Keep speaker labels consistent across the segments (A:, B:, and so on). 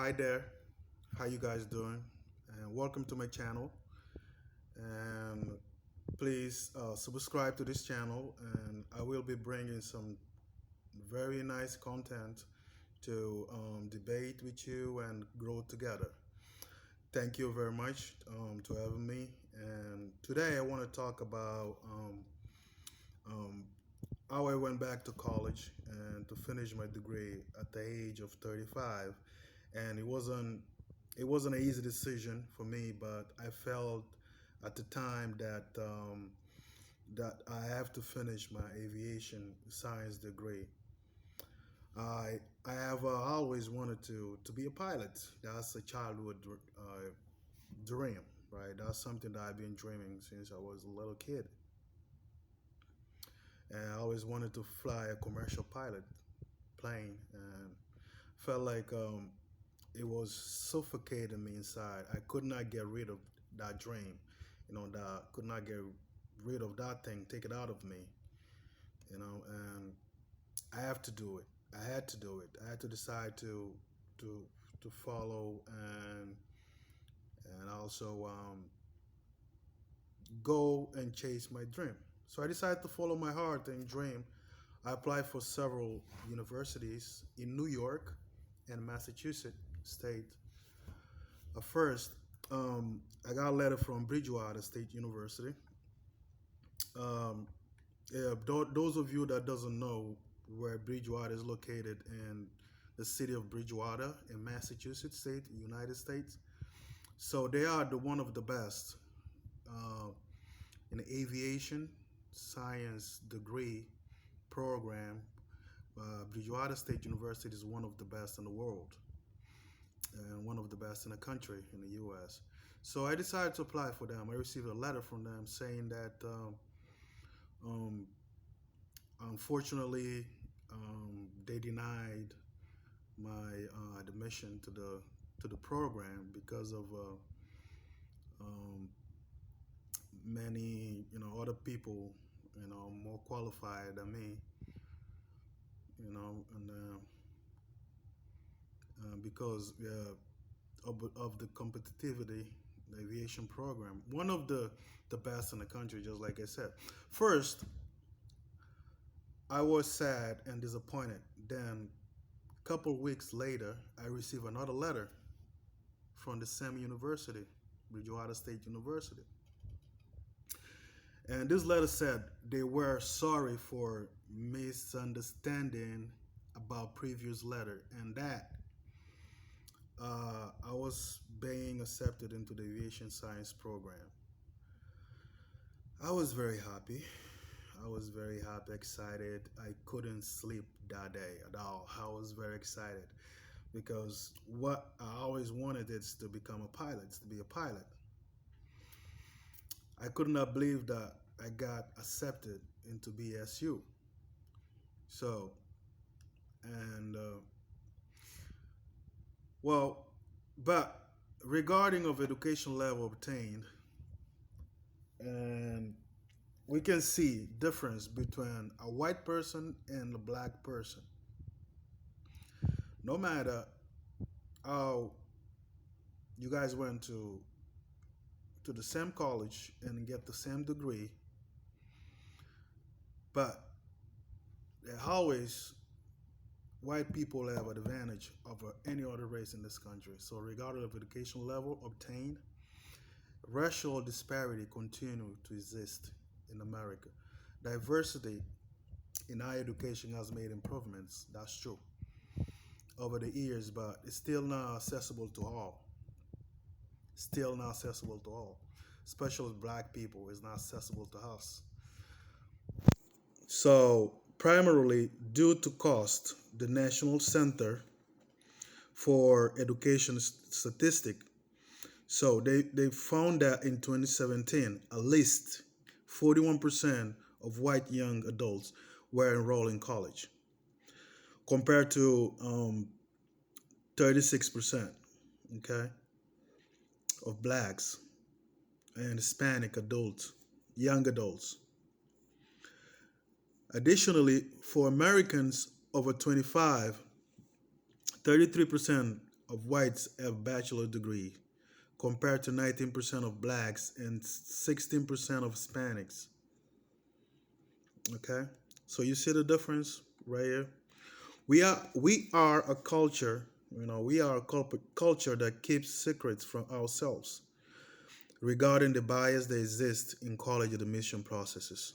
A: Hi there, how you guys doing? And welcome to my channel. And please subscribe to this channel, and I will be bringing some very nice content to debate with you and grow together. Thank you very much to having me. And today I want to talk about um, how I went back to college and to finish my degree at the age of 35. And it wasn't an easy decision for me, but I felt at the time that I have to finish my aviation science degree. I have always wanted to be a pilot. That's a childhood dream, right? That's something that I've been dreaming since I was a little kid, and I always wanted to fly a commercial pilot plane, and felt like it was suffocating me inside. I could not get rid of that dream, that could not get rid of that thing, take it out of me, and I have to do it. I had to do it. I had to decide to to follow and also go and chase my dream. So I decided to follow my heart and dream. I applied for several universities in New York and Massachusetts state. First, I got a letter from Bridgewater State University. Um, yeah, those of you that doesn't know where Bridgewater is located in the city of Bridgewater in Massachusetts State, United States. So they are the one of the best uh, in the aviation science degree program. Bridgewater State University is one of the best in the world and one of the best in the country in the U.S. So I decided to apply for them. I received a letter from them saying that um, unfortunately they denied my admission to the program because of um, many other people more qualified than me, and because of the competitivity, the aviation program, one of the best in the country, just like I said. First, I was sad and disappointed. Then, a couple weeks later, I received another letter from the same university, Bridgewater State University. And this letter said they were sorry for misunderstanding about previous letter, and that I was being accepted into the aviation science program. I was very happy. I was very happy, excited. I couldn't sleep that day at all. I was very excited because what I always wanted is to become a pilot, to be a pilot. I could not believe that I got accepted into BSU. So, and well, but regarding of education level obtained, and we can see difference between a white person and a black person. No matter how you guys went to the same college and get the same degree, but always white people have an advantage over any other race in this country. So regardless of education level obtained, racial disparity continue to exist in America. Diversity in higher education has made improvements. That's true over the years, but it's still not accessible to all. Still not accessible to all. Especially black people, is not accessible to us. So, primarily due to cost, the National Center for Education Statistic. So they found that in 2017, at least 41% of white young adults were enrolled in college, compared to 36%, okay, of blacks and Hispanic adults, young adults. Additionally, for Americans over 25, 33% of whites have bachelor degree, compared to 19% of blacks and 16% of Hispanics. Okay, so you see the difference right here. We are a culture. We are a culture that keeps secrets from ourselves regarding the bias that exists in college admission processes.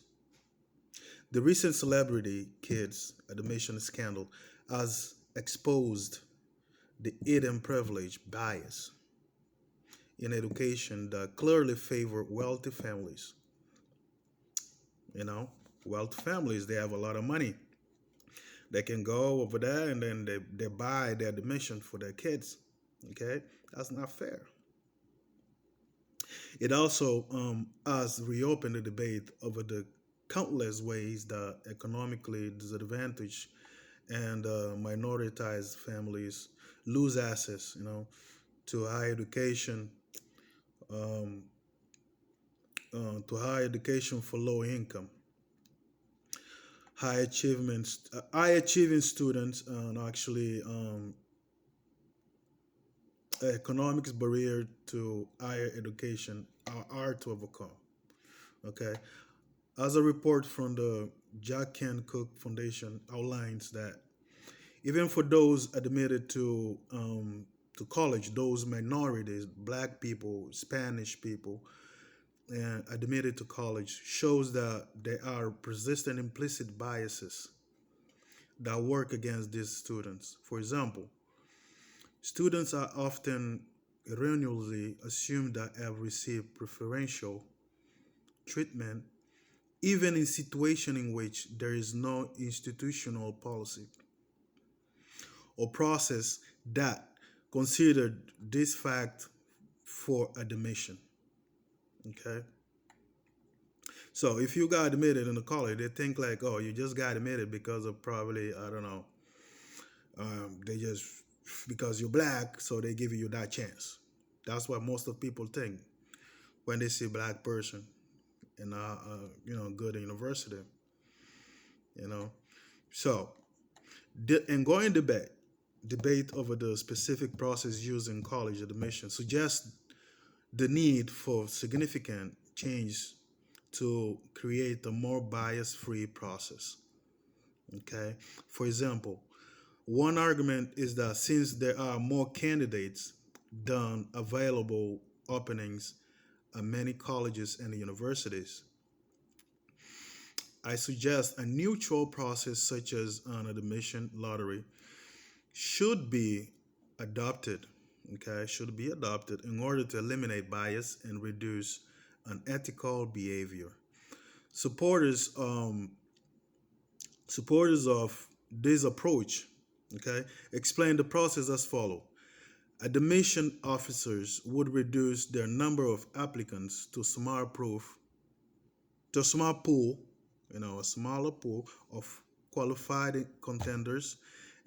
A: The recent celebrity kids admission scandal has exposed the hidden privilege bias in education that clearly favor wealthy families. You know, wealthy families, they have a lot of money. They can go over there and then they buy their admission for their kids. Okay, that's not fair. It also has reopened the debate over the countless ways that economically disadvantaged and minoritized families lose access, to higher education, um, to higher education for low income, high achieving students, and actually economics barrier to higher education are hard to overcome. Okay, as a report from the Jack Kent Cook Foundation outlines that even for those admitted to college, those minorities, black people, Spanish people, and admitted to college, shows that there are persistent implicit biases that work against these students. For example, students are often erroneously assumed that have received preferential treatment even in situations in which there is no institutional policy or process that considered this fact for admission. Okay, so if you got admitted in the college, they think like, oh, you just got admitted because of probably, I don't know, they just because you're black, so they give you that chance. That's what most of people think when they see black person in good university. You know, so and going debate over the specific process used in college admission suggests the need for significant change to create a more bias-free process. Okay, for example, one argument is that since there are more candidates than available openings at many colleges and universities, I suggest a neutral process such as an admission lottery should be adopted. Okay, should be adopted in order to eliminate bias and reduce unethical behavior. Supporters supporters of this approach, okay, explain the process as follow. Admission officers would reduce their number of applicants to a small pool, a smaller pool of qualified contenders,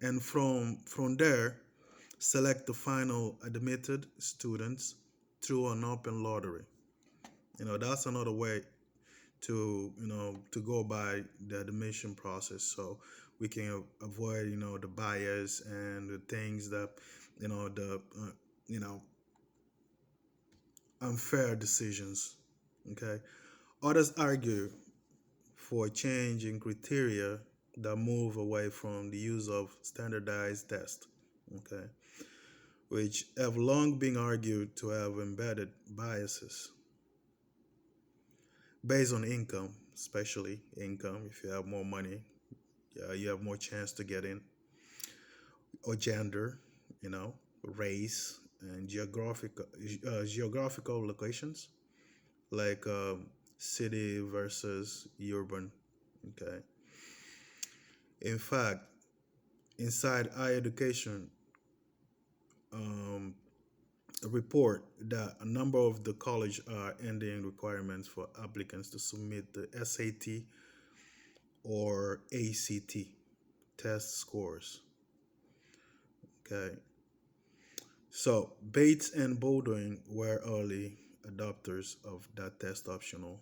A: and from there select the final admitted students through an open lottery. That's another way to go by the admission process, so we can avoid the bias and the things that the you know unfair decisions. Okay, others argue for a change in criteria that move away from the use of standardized tests. Okay, which have long been argued to have embedded biases based on income, especially income. If you have more money, you have more chance to get in, or gender, you know, race and geographical locations, like city versus urban. Okay. In fact, inside higher education, um, a report that a number of the college are ending requirements for applicants to submit the SAT or ACT test scores. Okay. So Bates and Baldwin were early adopters of that test optional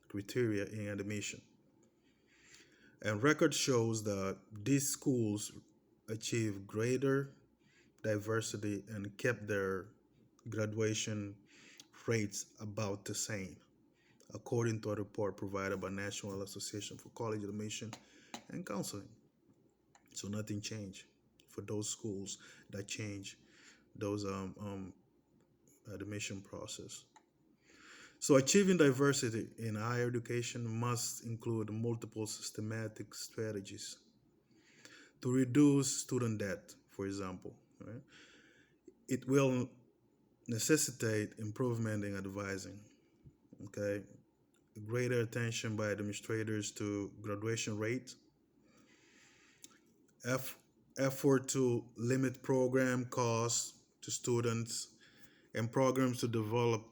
A: criteria in admission. And record shows that these schools achieve greater diversity and kept their graduation rates about the same, according to a report provided by National Association for College Admission and Counseling. So nothing changed for those schools that change those admission process. So achieving diversity in higher education must include multiple systematic strategies to reduce student debt, for example. Right? It will necessitate improvement in advising, okay? Greater attention by administrators to graduation rate, eff- effort to limit program costs to students, and programs to develop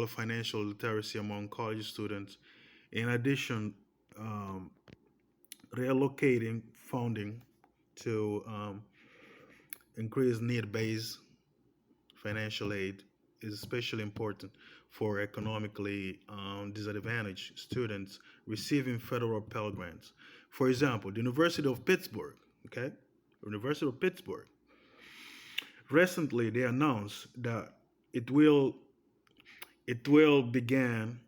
A: financial literacy among college students. In addition, um, reallocating funding to increase need-based financial aid is especially important for economically disadvantaged students receiving federal Pell Grants. For example, the University of Pittsburgh, okay? University of Pittsburgh, recently they announced that it will it will begin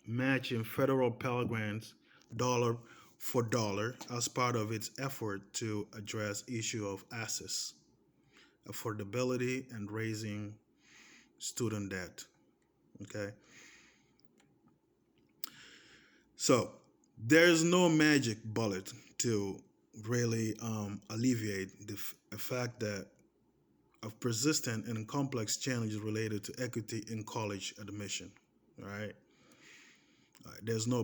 A: matching federal Pell Grants dollar for dollar as part of its effort to address issue of access, affordability, and raising student debt. Okay, so there's no magic bullet to really alleviate the fact that of persistent and complex challenges related to equity in college admission. All right, there's no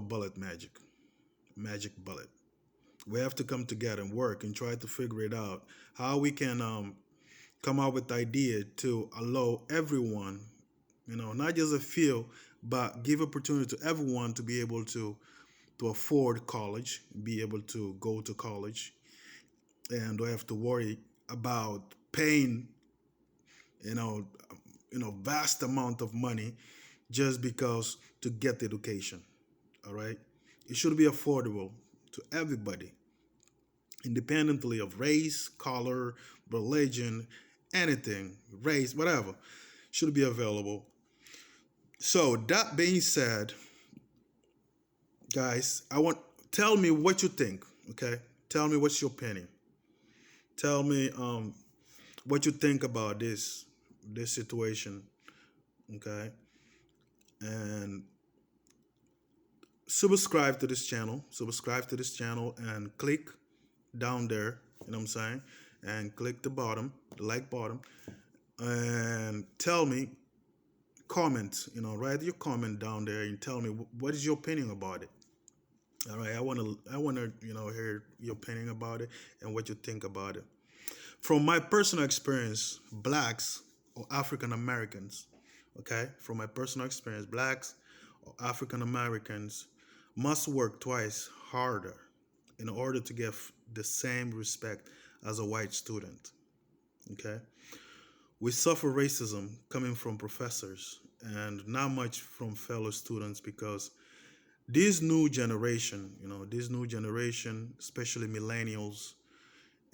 A: magic bullet. We have to come together and work and try to figure it out how we can come up with idea to allow everyone, not just a few, but give opportunity to everyone to be able to afford college, be able to go to college, and don't have to worry about paying, you know, vast amount of money just because to get education. All right, it should be affordable to everybody, independently of race, color, religion, anything, race, whatever, should be available. So that being said, guys, tell me what you think. Okay, tell me what's your opinion. Tell me what you think about this situation. Okay, and subscribe to this channel. Subscribe to this channel and click down there. You know what I'm saying? And click the bottom, the like button, and tell me comment. Write your comment down there and tell me what is your opinion about it. All right, I want to hear your opinion about it and what you think about it. From my personal experience, blacks or African Americans, okay, from my personal experience, blacks or African Americans must work twice harder in order to get the same respect as a white student. Okay, we suffer racism coming from professors and not much from fellow students because this new generation, especially millennials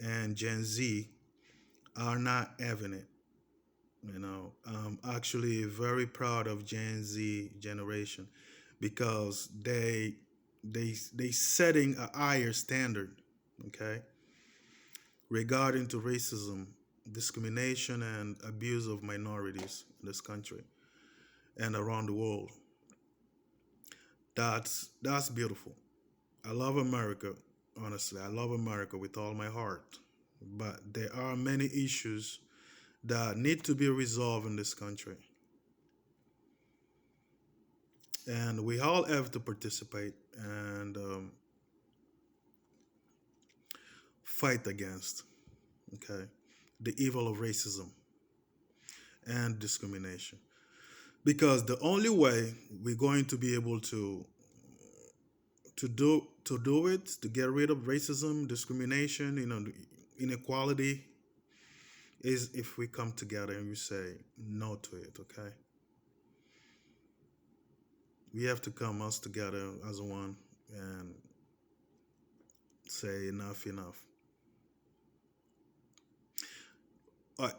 A: and Gen Z, are not having it. I'm actually very proud of Gen Z generation because they setting a higher standard, okay, regarding to racism, discrimination, and abuse of minorities in this country and around the world. That's beautiful. I love America, honestly. I love America with all my heart. But there are many issues that need to be resolved in this country. And we all have to participate and fight against, okay, the evil of racism and discrimination. Because the only way we're going to be able to do it, to get rid of racism, discrimination, inequality, is if we come together and we say no to it. Okay, we have to come us together as one and say enough. All right.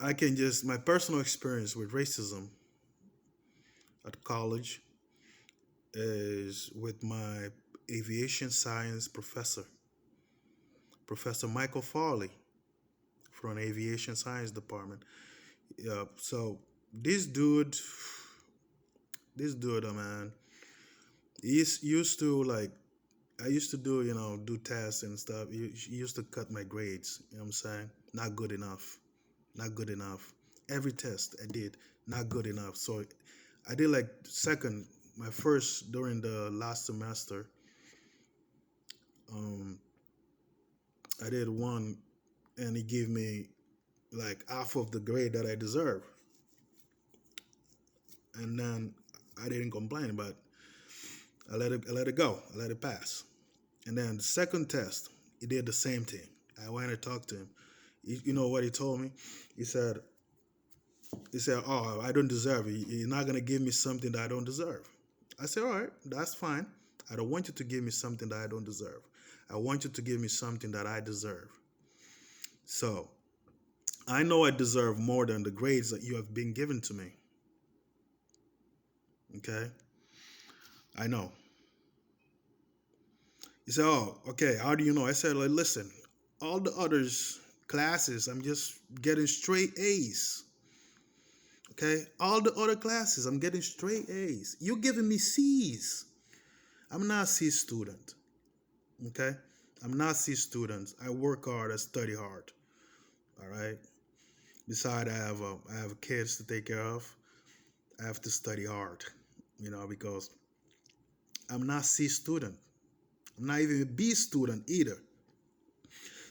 A: I can just my personal experience with racism at college is with my aviation science professor, Professor Michael Farley from the aviation science department. Yeah, so this dude, man, he's used to like I used to do, do tests and stuff. He used to cut my grades. You know what I'm saying? Not good enough. Not good enough. Every test I did, not good enough. So I did like second, my first during the last semester. Um, I did one, and he gave me like half of the grade that I deserve. And then I didn't complain, but I let it go. I let it pass. And then the second test, he did the same thing. I went and talked to him. You know what he told me? He said, "Oh, I don't deserve it. You're not gonna give me something that I don't deserve." I said, "All right, that's fine. I don't want you to give me something that I don't deserve. I want you to give me something that I deserve." So I know I deserve more than the grades that you have been given to me. Okay, I know. He said, "Oh, okay. How do you know?" I said, "Like, listen, all the others classes, I'm just getting straight A's. Okay, all the other classes, I'm getting straight A's. You're giving me C's. I'm not a C student. Okay, I'm not a C student. I work hard. I study hard. All right. Besides, I have kids to take care of. I have to study hard. Because I'm not C student. I'm not even a B student either.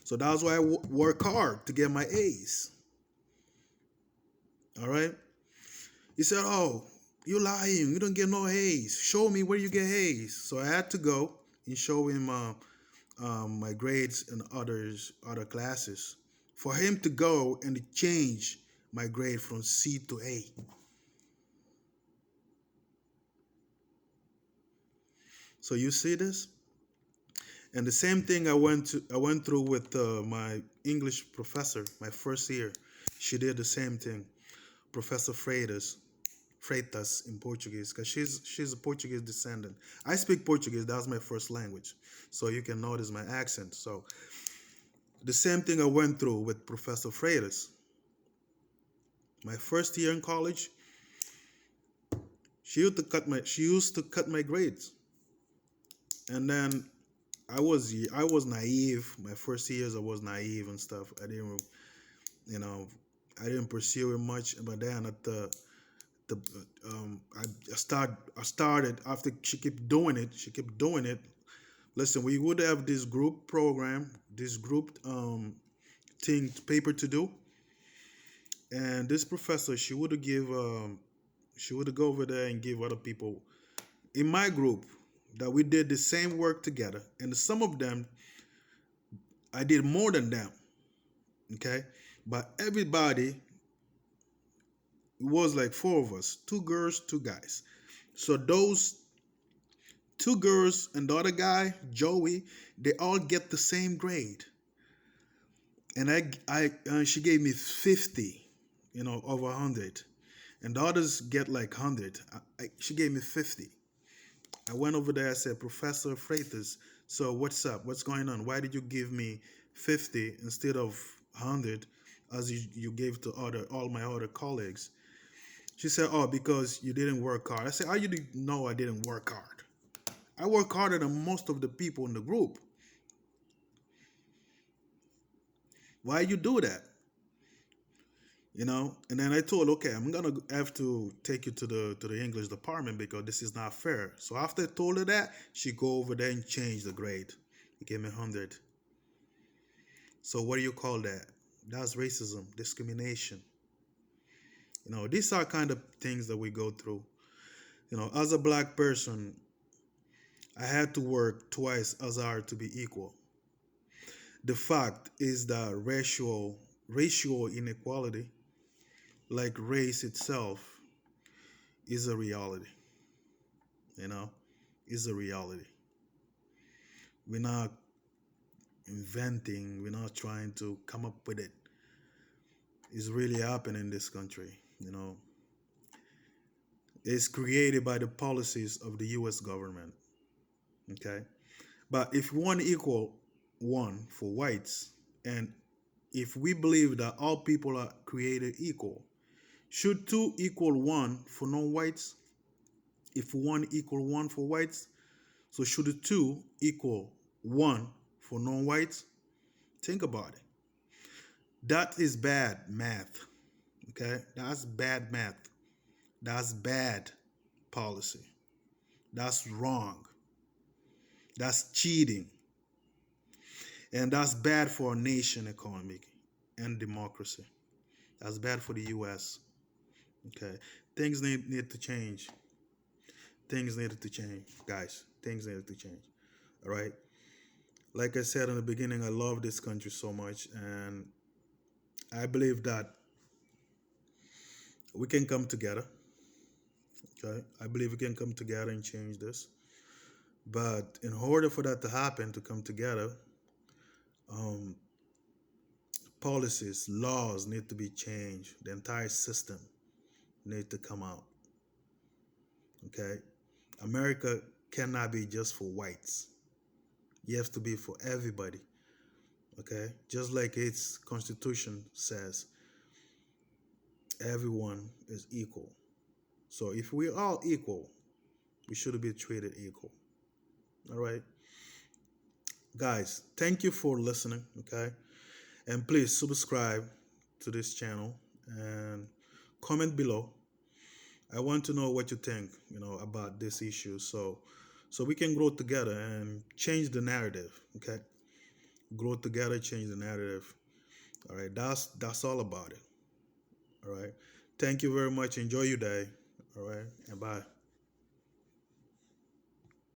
A: So that's why I work hard to get my A's. All right. He said, "Oh, you lying. You don't get no A's. Show me where you get A's." So I had to go and show him my grades in other classes for him to go and change my grade from C to A. So you see this? And the same thing I went through with my English professor, my first year. She did the same thing. Professor Freitas in Portuguese, because she's a Portuguese descendant. I speak Portuguese, that's my first language. So you can notice my accent. So the same thing I went through with Professor Freitas. My first year in college, she used to cut my grades. And then I was naive. My first years I was naive and stuff. You know, I didn't pursue it much. But then at the I started after she kept doing it. She kept doing it. Listen, we would have this group program, this group thing paper to do, and this professor she would go over there and give other people in my group that we did the same work together, and some of them I did more than them. Okay, but everybody, it was like four of us, two girls, two guys. So those two girls and the other guy, Joey, they all get the same grade. And she gave me 50, over 100. And the others get like 100. She gave me 50. I went over there. I said, "Professor Freitas, so what's up? What's going on? Why did you give me 50 instead of 100 as you gave to all my other colleagues?" She said, "Oh, because you didn't work hard." I said, "How you didn't know I didn't work hard? I work harder than most of the people in the group. Why you do that?" And then I told, "Okay, I'm gonna have to take you to the English department because this is not fair." So after I told her that, she go over there and change the grade. He gave me 100. So what do you call that? That's racism, discrimination. These are kind of things that we go through. As a black person, I had to work twice as hard to be equal. The fact is that racial inequality, like race itself, is a reality. You know, is a reality. We're not inventing. We're not trying to come up with it. is really happening in this country. It's created by the policies of the U.S. government. Okay, but if we want equal one for whites, and if we believe that all people are created equal, should two equal one for non-whites? If one equal one for whites, so should the two equal one for non-whites? Think about it. That is bad math. Okay, that's bad math. That's bad policy. That's wrong. That's cheating. And that's bad for our nation economy and democracy. That's bad for the US. Okay. Things need to change. Things needed to change, guys. Things needed to change. All right. Like I said in the beginning, I love this country so much, and I believe that we can come together. Okay. I believe we can come together and change this. But in order for that to happen, to come together, um, policies, laws need to be changed. The entire system need to come out. Okay, America cannot be just for whites. It has to be for everybody. Okay, just like its constitution says, everyone is equal. So if we're all equal, we should be treated equal. All right, guys. Thank you for listening. Okay, and please subscribe to this channel and comment below. I want to know what you think, about this issue, so we can grow together and change the narrative. Okay, grow together, change the narrative. All right, that's all about it. All right, thank you very much. Enjoy your day. All right, and bye.